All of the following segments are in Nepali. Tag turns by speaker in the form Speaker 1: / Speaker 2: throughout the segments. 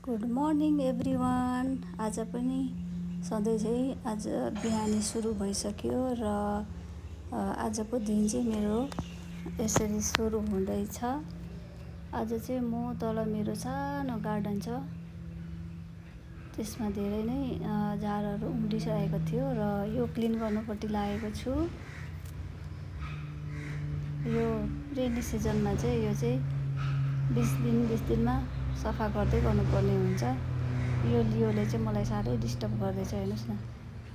Speaker 1: Good morning everyone. आज पनि सधैँ चाहिँ आज बिहानी सुरु भइसक्यो र आजको दिन चाहिँ मेरो यसरी सुरु हुँदैछ। आज चाहिँ म तल मेरो सानो गार्डन छ त्यसमा धेरै नै झारहरू उम्रिसकेको थियो र यो क्लिन गर्नुपट्टि लागेको छु। यो रेनी सिजनमा चाहिँ यो चाहिँ 20 दिनमा सफा गर्दै गर्नुपर्ने हुन्छ। यो लियोले चाहिँ मलाई साह्रै डिस्टर्ब गर्दैछ। हेर्नुहोस् न,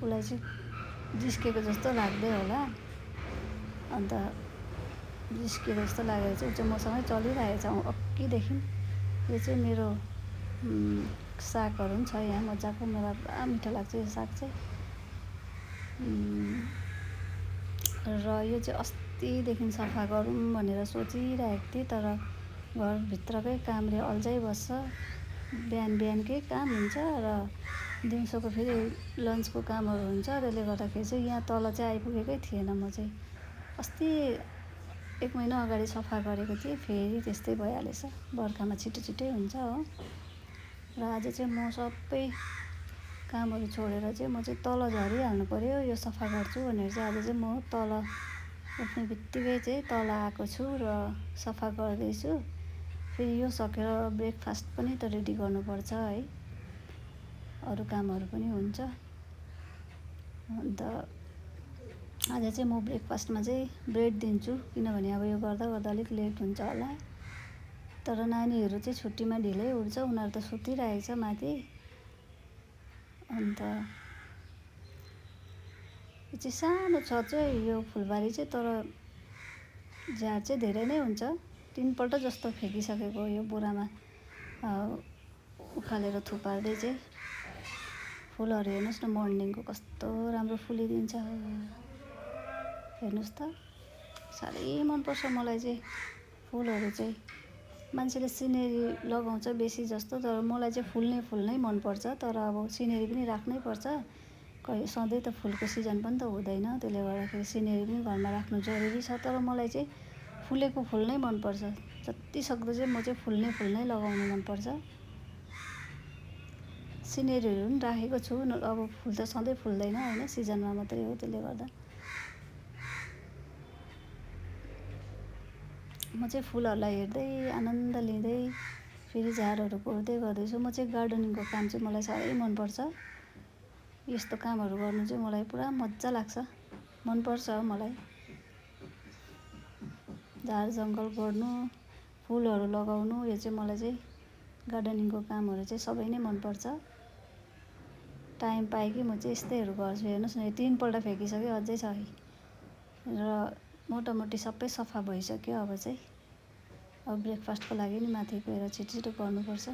Speaker 1: उसलाई चाहिँ जिस्केको जस्तो लाग्दै होला। अन्त जिस्केको जस्तो लागेर चाहिँ ऊ चाहिँ मसँगै चलिरहेको छ अघिदेखि। यो चाहिँ मेरो सागहरू पनि छ यहाँ मजाको, मलाई पुरा मिठो लाग्छ यो साग चाहिँ। र यो चाहिँ अस्तिदेखि सफा गरौँ भनेर सोचिरहेको थिएँ, तर घरभित्रकै कामले अल्झाइ बस्छ। बिहानकै काम हुन्छ र दिउँसोको फेरि लन्चको कामहरू हुन्छ। त्यसले गर्दाखेरि चाहिँ यहाँ तल चाहिँ आइपुगेकै थिएन। म चाहिँ अस्ति 1 महिना अगाडि सफा गरेको थिएँ, फेरि त्यस्तै भइहालेछ। बर्खामा छिटो हुन्छ हो। र आज चाहिँ म सबै कामहरू छोडेर चाहिँ म चाहिँ तल झरिहाल्नु पर्यो यो सफा गर्छु भनेर चाहिँ आज चाहिँ म तल उठ्ने बित्तिकै चाहिँ तल आएको छु र सफा गर्दैछु। फेरि यो सकेर ब्रेकफास्ट पनि त रेडी गर्नुपर्छ है, अरू कामहरू पनि हुन्छ। अन्त आज चाहिँ म ब्रेकफास्टमा चाहिँ ब्रेड दिन्छु, किनभने अब यो गर्दा अलिक लेट हुन्छ होला। तर नानीहरू चाहिँ छुट्टीमा ढिलै उठ्छ, उनीहरू त सुतिरहेको छ माथि। अन्त यो चाहिँ सानो छ चाहिँ यो फुलबारी चाहिँ, तर झार चाहिँ धेरै नै हुन्छ। 3 पल्ट जस्तो फ्याँकिसकेको यो बोरामा उखालेर थुपार्दै चाहिँ। फुलहरू हेर्नुहोस् न, मर्निङको कस्तो राम्रो फुलिदिन्छ। हेर्नुहोस् त, साह्रै मनपर्छ मलाई चाहिँ फुलहरू चाहिँ। मान्छेले सिनेरी लगाउँछ बेसी जस्तो, तर मलाई चाहिँ फुल नै मनपर्छ। तर अब सिनेरी पनि राख्नै पर्छ, सधैँ त फुलको सिजन पनि त हुँदैन। त्यसले गर्दाखेरि सिनेरी पनि घरमा राख्नु जरुरी छ। तर मलाई चाहिँ फुलेको फुल नै मनपर्छ। जतिसक्दो चाहिँ म चाहिँ फुल नै लगाउनु मनपर्छ। सिनेरीहरू पनि राखेको छु, अब फुल त सधैँ फुल्दैन होइन, सिजनमा मात्रै हो। त्यसले गर्दा म चाहिँ फुलहरूलाई हेर्दै आनन्द लिँदै फेरि झारहरू कोर्दै गर्दैछु। म चाहिँ गार्डनिङको काम चाहिँ मलाई साह्रै मनपर्छ। यस्तो कामहरू गर्नु चाहिँ मलाई पुरा मजा लाग्छ, मनपर्छ मलाई। झार जङ्गल गोड्नु, फुलहरू लगाउनु, यो चाहिँ मलाई चाहिँ गार्डनिङको कामहरू चाहिँ सबै नै मनपर्छ। टाइम पाएँ कि म चाहिँ यस्तैहरू गर्छु। हेर्नुहोस् न, यो 3 पल्ट फ्याँकिसक्यो, अझै छ र मोटामोटी सबै सफा भइसक्यो। अब चाहिँ ब्रेकफास्टको लागि नि माथि गएर छिटो गर्नुपर्छ।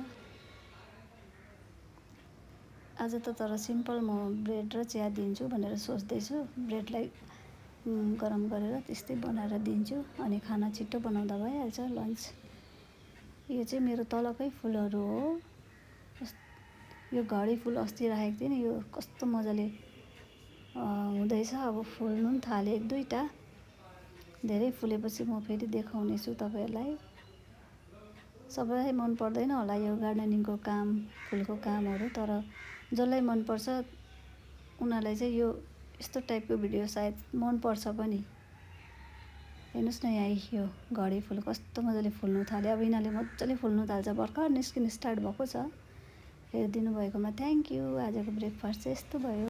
Speaker 1: आज त तर सिम्पल म ब्रेड र चिया दिन्छु भनेर सोच्दैछु। ब्रेडलाई गरम गरेर त्यस्तै बनाएर दिन्छु, अनि खाना छिटो बनाउँदा भइहाल्छ लन्च। यो चाहिँ मेरो तलकै फुलहरू हो। यो घडी फुल अस्ति राखेको थिएँ नि, यो कस्तो मजाले हुँदैछ। अब फुल्नु पनि थाल्यो 1-2टा। धेरै फुलेपछि म फेरि देखाउने छु तपाईँहरूलाई। सबैलाई मन पर्दैन होला यो गार्डनिङको काम, फुलको कामहरू, तर जसलाई मनपर्छ उनीहरूलाई चाहिँ यो यस्तो टाइपको भिडियो सायद मनपर्छ पनि। हेर्नुहोस् न, यहाँ यो घडी फुल कस्तो मजाले फुल्नु थाल्यो। अब यिनीहरूले मजाले फुल्नु थाल्छ, भर्खर निस्किन स्टार्ट भएको छ। हेरिदिनु भएकोमा थ्याङ्क यू। आजको ब्रेकफास्ट चाहिँ यस्तो भयो।